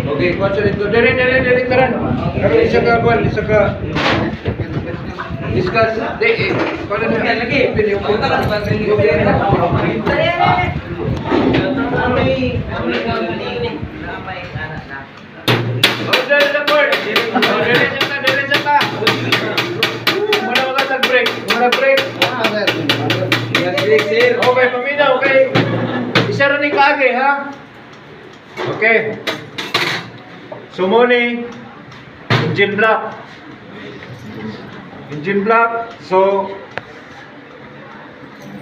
Okay, kung sa dito. Dire, taran. Karon isa ka, Juan, isa ka. Discuss. Kung ano na lagi. Okay, paminaw, okay. Isa rin kaage, ha? Okay. Sumuni, engine block. Engine block, so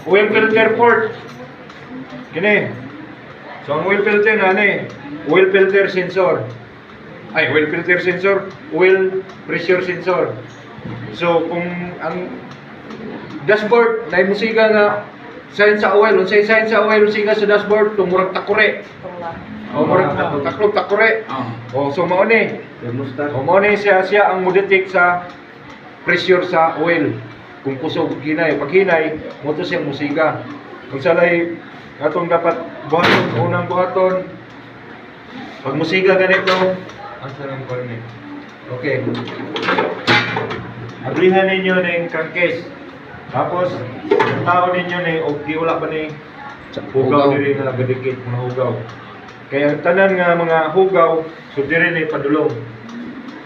oil filter port. Kini. So ang oil filter na ni, oil filter sensor. Ay, oil filter sensor, oil pressure sensor. So kung ang dashboard na musiga nga sign sa oil, unsay sign sa oil musiga sa dashboard tumurag takure. O murag takure. O so mao ni. O mao ni siya ang mo-detect sa pressure sa oil. Kung kusog hinay, pag hinay, mo to siya musiga. Kung salay atong dapat buhaton, unang buhaton pag musiga ganito, asa nang korne. Okay. Abrihan ninyo ning crankcase. Tapos, ang tao ninyo ni, o giula pa ni hugaw diri nga gadikit mga hugaw. Kaya ang tanan nga mga hugaw, so diri ni padulong.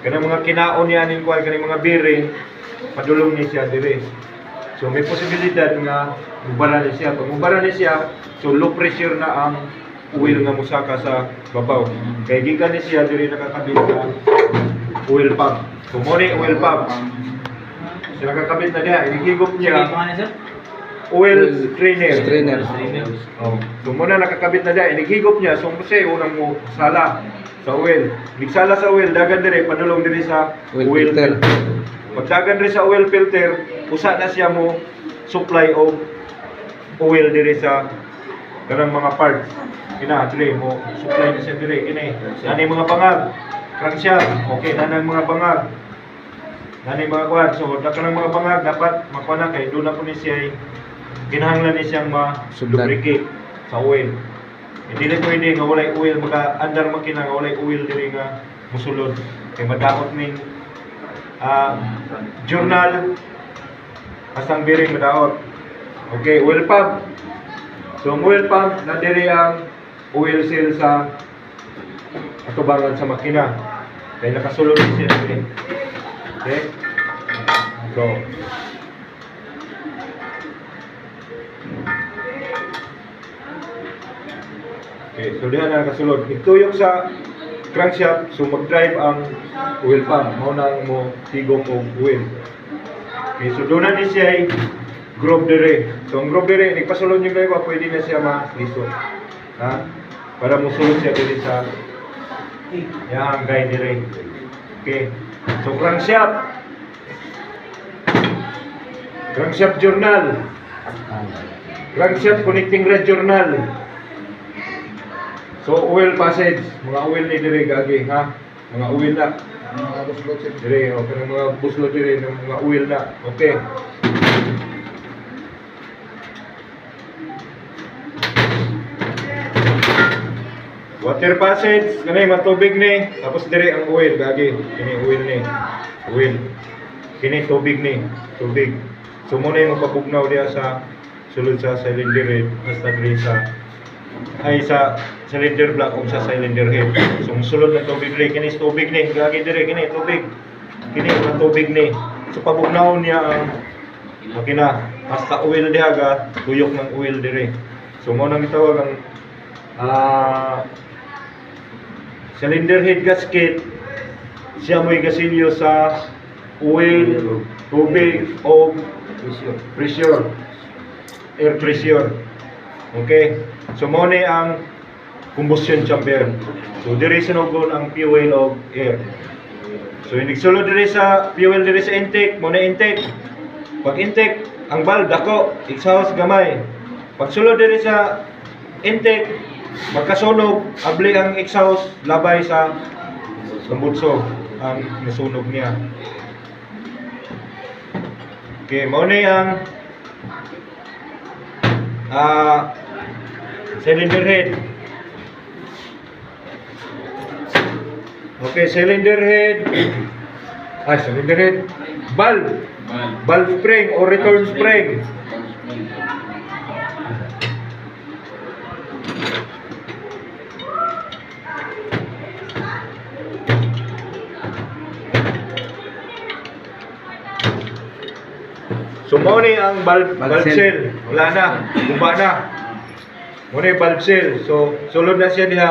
Kanang mga kinaon niya ning kuan kanang mga bearing, padulong ni siya diri. So may posibilidad nga mubara ni siya. Pag mubara ni siya, so low pressure na ang oil nga musaka sa babaw. Kaya gikan ni siya diri nakakabit sa oil pump. So mo ni oil pump. Sila kakabit na diha, inigigop niya oil strainer. Oh. So muna nakakabit na diha, inigigop niya, so kasi unang mo sala sa oil. Nigsala sa oil, dagan dire padulong dire sa oil filter. Pag dagan dire sa oil filter, usa na siya mo supply of oil dire sa kanang mga parts. Kina dire mo supply na siya dire kini. Ani mga bangag, crankshaft, okay na nang mga bangag. Nani mga kuwan, so kanang mga bangag dapat makuha na kay doon na po ni siya kinahanglan ni siyang ma-lubricate sa oil. Hindi na pwede nga walay oil, maka-andar makina nga walay oil diri nga musulod. Kay madaot ning journal asang bearing madaot. Okay, oil pump. So ang oil pump na diri ang oil seal sa atubangan sa makina. Kay nakasulod siya diri. Okay? So, okay, so diyan na nakasulod. Ituyok sa crankshaft, so mag-drive ang oil pump. Mao na mo tigong og oil. Okay, so doon na ni siya groove dire. So ang groove dire, nagpasulod yung drive, pwede na siya ma-lisod. Ha? Para musulod siya dire sa yang guide dire. Okay. So crankshaft journal, crankshaft connecting rod journal. So oil passage, mga oil ni dire gagi ha, mga oil na, mga buslot dire, okay, mga buslot dire ng mga oil na, okay. Water passage, kanay matubig ni, tapos dire ang oil gagi, kini oil ni, oil. Kini tubig ni, tubig. So muna yung mapabugnaw diya sa sulod sa cylinder head, basta dire sa cylinder block o sa cylinder head. So sulod ng tubig ni, kini tubig ni, gagi dire, kini tubig. Kini ang tubig ni. So pabugnaw niya ang makina, basta oil diha ga, tuyok ng oil dire. So mo nang gitawag ang cylinder head gasket, siya mo'y gasilyo sa oil, tubig, o pressure, air pressure. Okay? So mo ni ang combustion chamber. So diri sinugon ang fuel of air. So hindi sulod diri sa fuel diri sa intake, mo na intake. Pag intake, ang valve dako, exhaust gamay. Pag sulod diri sa intake, magkasunog, abli ang exhaust, labay sa lambutso ang nasunog niya. Okay, mao ni ang cylinder head. Okay, cylinder head. Cylinder head. Valve. Valve spring or return spring. So mo ni ang valve seal. Wala na, guba na. Mo ni valve seal. So sulod na siya diha.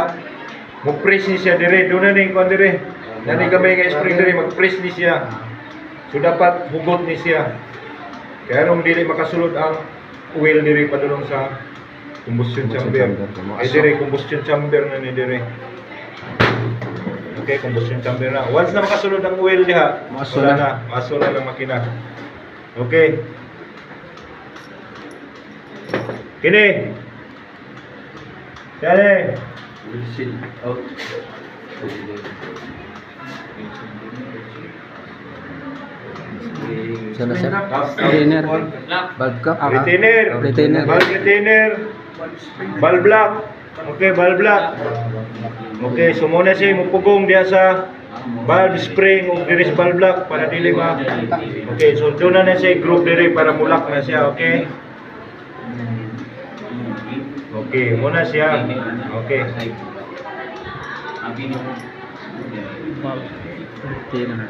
Mo press ni siya dire, do na ning kon dire. Nani gamay nga spring dire, mag-press ni siya. So dapat hugot ni siya. Kaya nung dili makasulod ang oil dire padulong sa combustion chamber. Ay dire combustion chamber na ni dire. Okay, combustion chamber na. Once na makasulod ang oil diha, wala na, maso na lang makina. Okay. Kini. Kani. Out. Sana sir? Retainer. Valve cap. Retainer. Retainer. Valve retainer. Valve block. Okay, valve block. Okay, so muna siya mupugong diya sa valve spring o diri sa valve block para dili ma. Okay, so doon na siya group diri para mulak na siya, okay? Okay, muna siya. Okay. Retainer.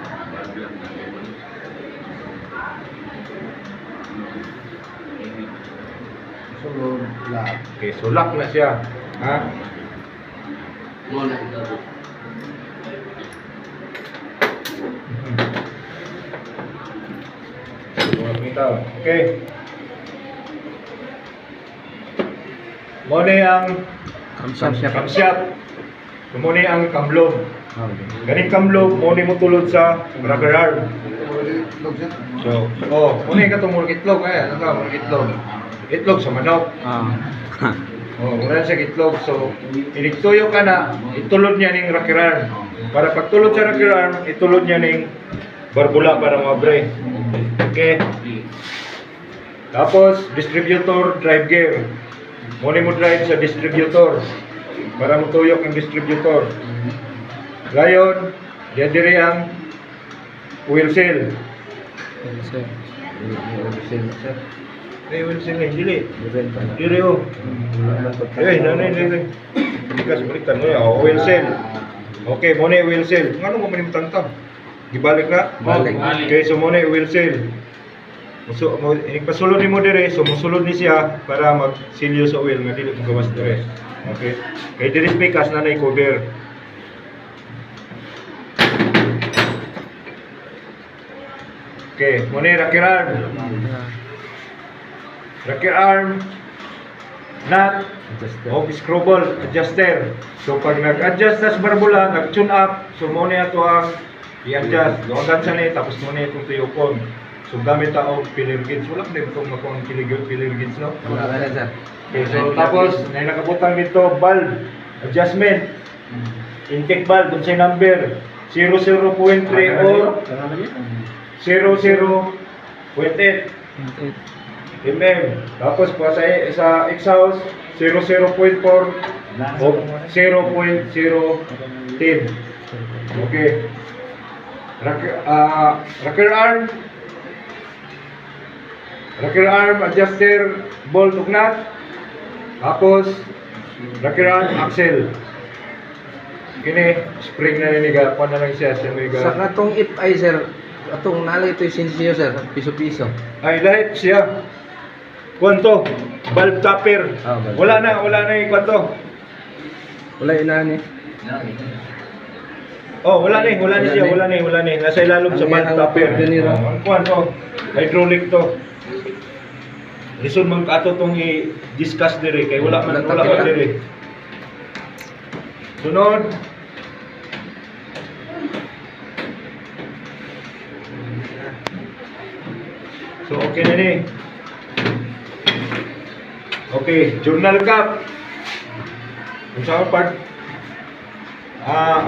Okay, so lock na siya. Ha? Okay. Mo ni ang camshaft. Mo ni ang kamlog. Ganing kamlog mo ni mo tulod sa rubber arm. So, mo ni katong murag itlog ano ka murag itlog. Itlog sa manok. Muna siya itlog. So, inigtuyo ka na, itulod niya ning rocker arm. Para pagtulod sa rocker arm, itulod niya ning barbula para mabre. Okay. Tapos, distributor drive gear. Muna mo drive sa distributor para matuyok ang distributor. Gayon, diyan diri ang wheel seal. Ay, wheel seal ni dili. Diri o. Ay, nanay diri. Bigas balikan mo ya, wheel seal. Okay, muna wheel seal. Ngano mo man tangtang? Gibalik na? Balik. Okay, so muna wheel seal. So, ipasulo ni mo dire, so musulod ni siya para magsilyo sa oil nga dili mo gawas dire. Okay. Kay dire speakers na nay cover. Okay, muna rocker arm. Rocker arm nut o screwball adjuster. So pag nag-adjust na sa barbula, nag-tune up, so muna ato ang i-adjust. Doon sa ni tapos muna itong tuyokon. So gamit ang pillar gauge. Wala na itong makuha ang pillar gauge, no? Wala na sir. Okay, so tapos may nakabutang dito valve adjustment. Intake valve kung sa number 00.3 or 00.8 mm. Tapos pa sa exhaust 00.4 o 0.010. Okay. Rocker arm adjuster bolt ug nut. Tapos rocker arm axle. Kini spring na ni ga na lang siya sa mga. Sa katong it ay sir, atong nalay ito sinsiyo sir, piso-piso. Ay lahat siya. Kwanto? Valve topper. Valve Wala na yung kwanto. Wala inani. Oh, wala na siya. Nasa ilalom sa valve topper. Ang kwanto, hydraulic to. Lisod man ato tong i-discuss dire kay wala man dire. Sunod. So okay na ni. Okay, journal cap. Kung saan part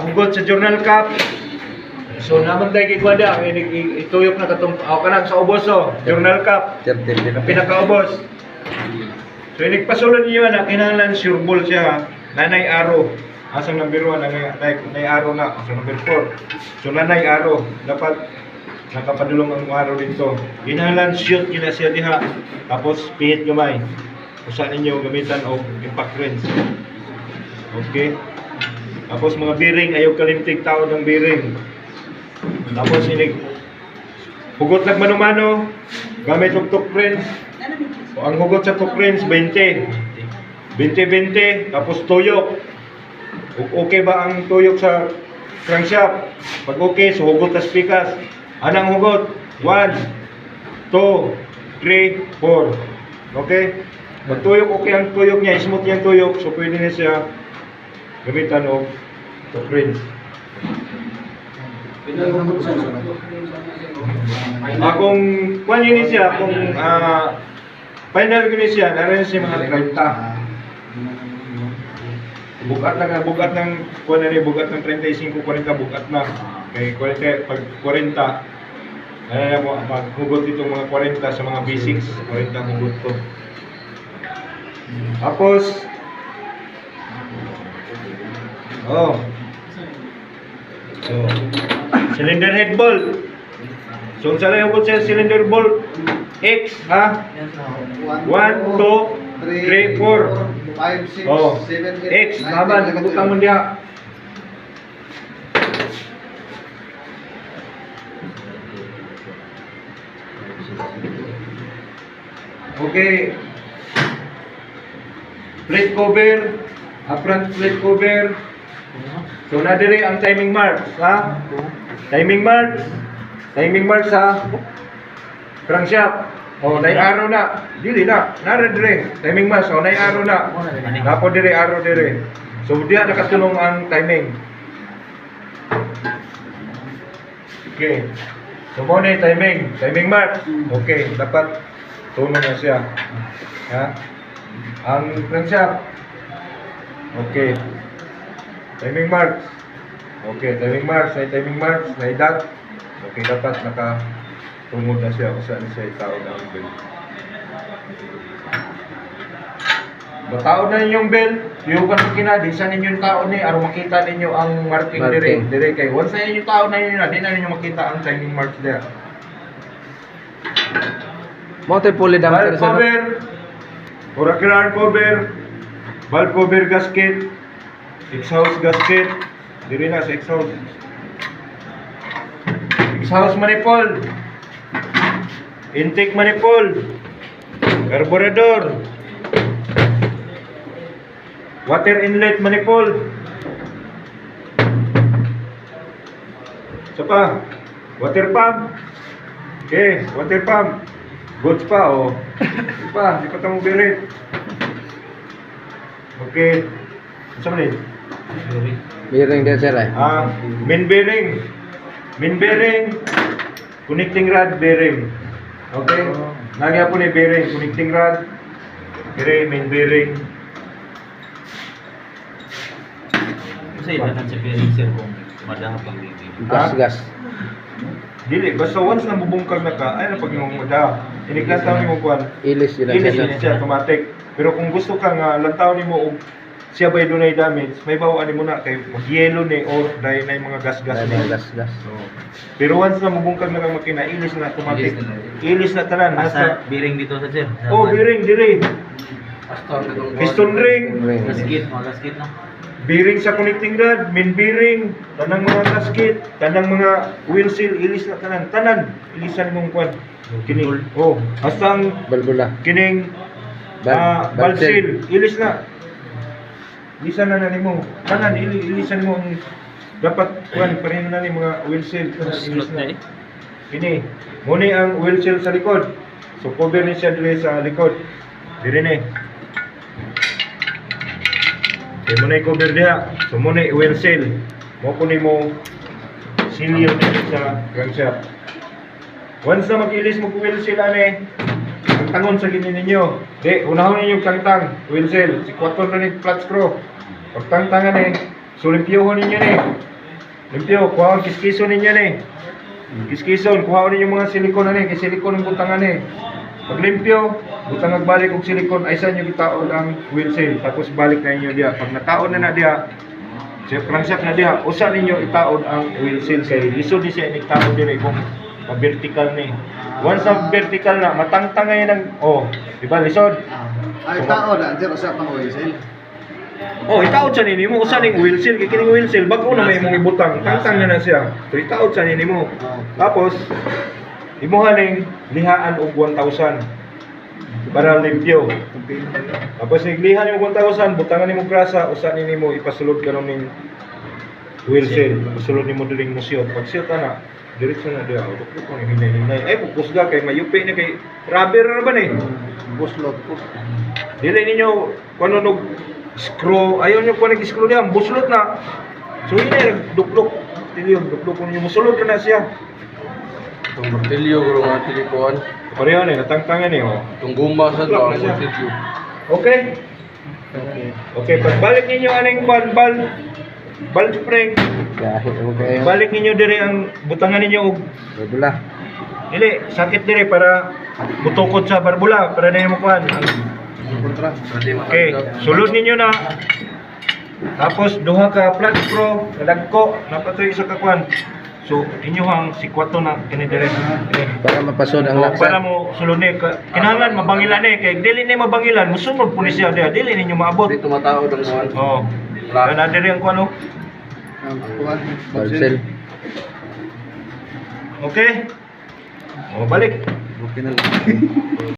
hugot sa journal cap. So naman tayo kikwada, ituyok na katong ako ka sa ubos journal cap. Ang pinakaubos. So inigpasulod niyo na kinahanglan sure ball siya, nanay arrow. Asa number 1 nay araw na, asa number 4. So nanay araw, dapat nakapadulong ang araw dito. Ginalan shoot gina siya diha. Tapos pihit gamay. Usa ninyo gamitan og impact wrench. Okay? Tapos mga bearing ayaw kalimtig tao ng bearing. Tapos inig hugot lang mano-mano gamit og top wrench. So, ang hugot sa top wrench 20. 20 tapos tuyok. Okay ba ang tuyok sa crankshaft? Pag okay, so hugot tas pikas. Anang hugot? 1, 2, 3, 4. Okay? Pag tuyok, okay ang tuyok niya, smooth yung tuyok, so pwede na siya gamitan o top wrench. Kung kung yun siya, kung final ko siya, narin siya mga 30. Bugat ng kuha na rin, bugat ng 35, 40 bugat na. Kaya 40, pag 40, na mo maghugot itong mga 40 sa mga basics, 40 hugot to. Tapos, so, cylinder head bolt. So, saan lang hugot sa cylinder bolt? X, ha? 1, 2, 3, 4. 5, 6, Oh, 7, 8, X, naman, nakabutang mo diya. Okay. Plate cover, front plate cover. So, nadiri ang timing marks, ha? Timing marks sa crankshaft. Oh, nay araw na. Dili na. Nara dire. Timing marks. Oh, nay araw na. Napo dire, araw dire. So, diya nakatulong ang timing. Okay. So, mo na yung timing marks. Okay, dapat tunog na siya. Ha? Ang crankshaft. Okay. Timing marks. Okay, timing marks, may dot. Okay, dapat nakatungod na siya kung saan siya itawag ang bell. Bataon na ninyong bell, tuyukan mo kinadi, saan ninyong taon ni, araw makita ninyo ang marking dire kay. Once na ninyong taon na ninyo na, di na ninyo makita ang timing marks there. Multiple Valve damper sir. cover, oracular cover, valve cover gasket, exhaust gasket, diri na sa exhaust. Exhaust manifold, intake manifold, carburetor, water inlet manifold. Isa pa, water pump. Okay, water pump. Goods pa, oh. Di pa tamo birit. Okay. Isa man eh. Bearing din sir eh. Main bearing, connecting rod bearing. Okay? Nagya po ni bearing, connecting rod, main bearing. Kasi iba na sa bearing sir kung madahap ang bearing. Gas. Dili, basta once na bubungkag na ka, ay na pag yung mada. Iniklantaw ni mo kuhan. Ilis yun Ilis sir. siya, automatic. Pero kung gusto ka nga, lantaw ni mo, siya ba'y dunay damage, may bawaan ni mo na, kay mag-yellow ni or dahil na yung mga gas-gas na. Gas. So, pero once na mabungkag na kang makina, ilis na automatic. Ilis na. Ilis na tanan. Asa bearing dito sa sir? Oh, bearing, diri. Piston ring, Gasket, mga gasket na. bearing sa connecting rod, main bearing, tanang mga gasket, tanang mga wheel seal, ilis na tanan, ilisan mong kwan. Kini, oh, hasta ang Balbula. kining valve seal, ilis na. Ilisan na nimo, tanan, ilisan mo ang dapat kwan, pareho na ni mga wheel seal, ilis na. Kini, muna ang wheel seal sa likod. So, cover ni siya dili sa likod. Diri ni. Okay, muna i-cover diha. So, muna i-wheel seal. Mo po ni mo silyo dito sa crankshaft. Once na mag-ilis mo wheel seal ane, ang tangon sa gini ninyo. Di, unahon ninyo kangtang, wheel seal. Si 4 na ni flat screw. Pagtangtangan eh, so limpyohon ninyo ni. Limpyo, kuha ang kiskiso ninyo ni. Kiskison, kuha ninyo mga silikon ani, kay silikon ang butangan eh. Pag limpyo, butang nagbalik og silikon, ay saan nyo gitaon ang wheel seal. Tapos balik na ninyo diya. Pag nataon na diya, Siya crankshaft na diha. Usa ninyo itaod ang wheel seal kay lisod di siya itaod dire kung vertical ni. Once na vertical na matangtangay ng di ba lisod? Ay, tao na, dyan usap ng oil seal. Itaod sa nimo usa ning wheel seal kay kining wheel seal bag-o na may imong ibutang tangtang na siya. So itaod sa nimo. Tapos imuha ning lihaan og 1,000 para limpyo. Tapos naglihan nimo 1,000 butangan nimo grasa usa nimo ipasulod karon ning wheel seal. Pasulod nimo diring musyo. Pag siyot na diretso na diha. Dukot ko ni hinay-hinay. Ay pupusga kay mayupi na kay rubber na ba ni? Buslot po. Dili ninyo kuno nog screw, ayaw nyo kuno screw diha, buslot na. So hinay nagduklok. Dili duklok ninyo musulod na siya. Itong martilyo, guro nga tilikuan. Pareho ni natangtangan ni Itong guma sa Lock na daw, siya. martilyo. Okay? Okay, pagbalik ninyo aning ball spring, Dahil mo kayo. balik ninyo dire ang butangan ninyo og Barbula. dili sakit dire para butukod sa barbula para na mo kuan. Kontra. Okay, sulod ninyo na. Tapos duha ka flat screw, kadagko, napatoy isa ka kuan. So inyo hang sikwato na kini dire. Okay. Para mapasod ang O, laksa. para mo sulod ni kinahanglan mabangilan ni kay dili ni mabangilan musunod punis siya diha dili ninyo maabot. Dito matao ng kuwan. Oh. Kana dire ang kuan oh. Kuhan. Parcel. Okay? O balik. Okay na lang.